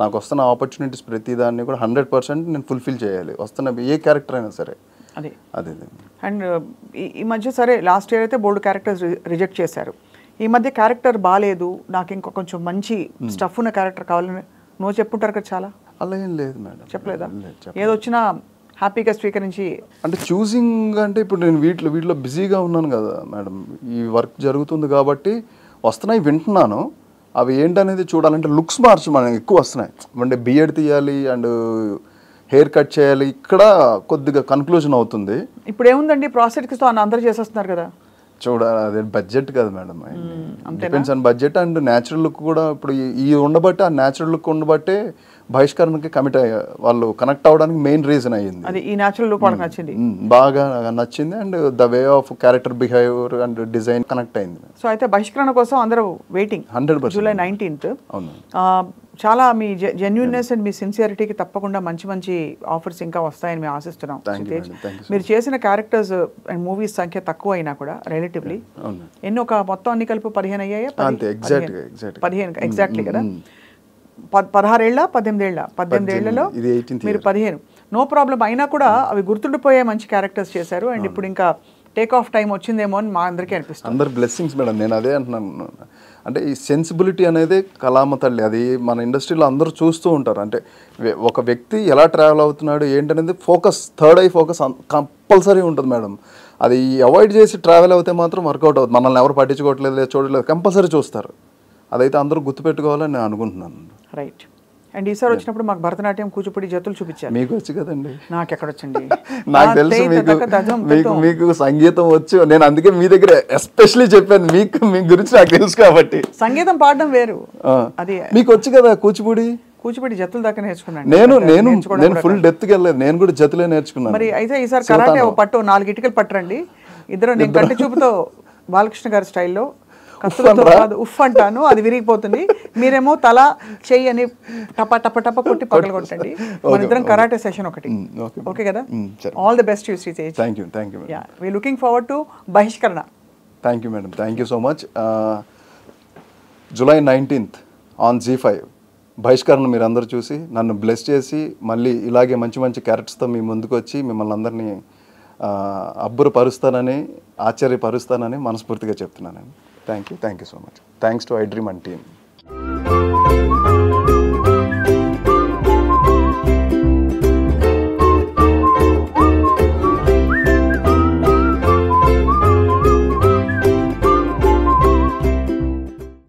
నాకు వస్తున్న ఆపర్చునిటీస్ ప్రతిదాన్ని కూడా 100% నేను ఫుల్ఫిల్ చేయాలి, వస్తున్న ఏ క్యారెక్టర్ అయినా సరే. అదే అండ్ ఈ మధ్య సరే లాస్ట్ ఇయర్ అయితే బోల్డ్ క్యారెక్టర్స్ రిజెక్ట్ చేశారు. ఈ మధ్య క్యారెక్టర్ బాగాలేదు, నాకు ఇంకా కొంచెం మంచి స్టఫ్ ఉన్న క్యారెక్టర్ కావాలని నువ్వు చెప్పుంటారు కదా చాలా. అలా ఏం లేదు మేడం. చెప్పలేదా? ఏదొచ్చినా హ్యాపీగా స్వీకరించి అంటే చూసింగ్ అంటే ఇప్పుడు నేను వీటిలో బిజీగా ఉన్నాను కదా మేడం, ఈ వర్క్ జరుగుతుంది కాబట్టి వస్తున్నాయి, వింటున్నాను. అవి ఏంటనేది చూడాలంటే లుక్స్ మనకి ఎక్కువ వస్తున్నాయి. అంటే బియర్డ్ తీయాలి అండ్ హెయిర్ కట్ చేయాలి, ఇక్కడ కొద్దిగా కన్క్లూజన్ అవుతుంది. ఇప్పుడు ఏముందండి, ప్రాసెస్తో అందరూ చేసేస్తున్నారు కదా. చూడాలి, అదే బడ్జెట్ కదా madam, depends on budget and natural look కూడా. ఇప్పుడు ఈ ఉండబట్టే, ఆ న్యాచురల్ లుక్ ఉండబట్టే బహిష్కరణకి వాళ్ళు కనెక్ట్ అవ్వడానికి మెయిన్ రీజన్ అయ్యింది. అది ఈ న్యాచురల్ లుక్ వాళ్ళకి నచ్చింది, బాగా నచ్చింది. And the way of character behaviour and design connect అయింది. సో అయితే బహిష్కరణ కోసం అందరూ వెయిటింగ్ 100%. July 19th. చాలా మీ జెన్యూన్నెస్ అండ్ మీ సిన్సియారిటీకి తప్పకుండా మంచి ఆఫర్స్ ఇంకా వస్తాయని మేము ఆశిస్తున్నాం. మీరు చేసిన క్యారెక్టర్స్ అండ్ మూవీస్ సంఖ్య తక్కువ అయినా కూడా రిలేటివ్లీ ఎన్ని, ఒక మొత్తం అన్ని కలిపి 15 అయ్యాయా? 15 ఎగ్జాక్ట్లీ కదా. 16 ఏళ్ళ 18 ఏళ్ళ 18 ఏళ్లలో మీరు 15. No problem. అయినా కూడా అవి గుర్తుండిపోయే మంచి క్యారెక్టర్స్ చేశారు. అండ్ ఇప్పుడు ఇంకా టేక్ ఆఫ్ టైం వచ్చిందేమో అని మా అందరికీ అనిపిస్తుంది. అందరు బ్లెస్సింగ్స్ మేడం, నేను అదే అంటున్నాను. అంటే ఈ సెన్సిబిలిటీ అనేది కళామ తల్లి, అది మన ఇండస్ట్రీలో అందరూ చూస్తూ ఉంటారు. అంటే ఒక వ్యక్తి ఎలా ట్రావెల్ అవుతున్నాడు ఏంటనేది focus, third I focus compulsory ఉంటుంది మేడం. అది అవాయిడ్ చేసి ట్రావెల్ అవుతే మాత్రం వర్కౌట్ అవుతుంది. మనల్ని ఎవరు పట్టించుకోవట్లేదు, చూడలేదు, కంపల్సరీ చూస్తారు. అదైతే అందరూ గుర్తుపెట్టుకోవాలని నేను అనుకుంటున్నాను. రైట్. అండ్ ఈసారి వచ్చినప్పుడు మాకు భరతనాట్యం, కూచిపూడి జతులు చూపించారు. మీకు వచ్చు కదండి? నాకు ఎక్కడొచ్చండి, నాకు తెలుసు మీకు సంగీతం వచ్చు. నేను అందుకే మీ దగ్గర ఎస్పెషల్లీ చెప్పాను, మీ గురించి నాకు తెలుసు కాబట్టి. సంగీతం పాడడం వేరు, అది మీకు వచ్చు కదా. కూచిపూడి జతుల దాకా నేర్చుకున్నాను నేను ఫుల్ డెప్త్కి వెళ్ళలేదు, నేను కూడా జతులే నేర్చుకున్నాను. మరి అయితే ఈసారి కరాటే పట్టు 4 ఇటుకలు పట్టరండి ఇద్దరు. నేను కంటి చూపుతో బాలకృష్ణ గారి స్టైల్లో ఉఫ్ అంటాను, అది విరిగిపోతుంది. మీరేమో తల చెయ్యి అని టప టప టప కొట్టి పగల కొట్టండి. మన ఇద్దరం కరాటే సెషన్ ఒకటి. ఓకే కదా? All the best you Sritej. Thank you. We looking forward to Bahishkarana. Thank you madam, thank you so much. July 19th on ZEE5 Bahishkarana మీరు అందరూ చూసి నన్ను బ్లెస్ చేసి మళ్ళీ ఇలాగే మంచి క్యారెక్టర్స్తో మీ ముందుకు వచ్చి మిమ్మల్ని అందరినీ అబ్బురపరుస్తానని, ఆశ్చర్యపరుస్తానని మనస్ఫూర్తిగా చెప్తున్నానండి. Thank you so much. Thanks to iDream and team.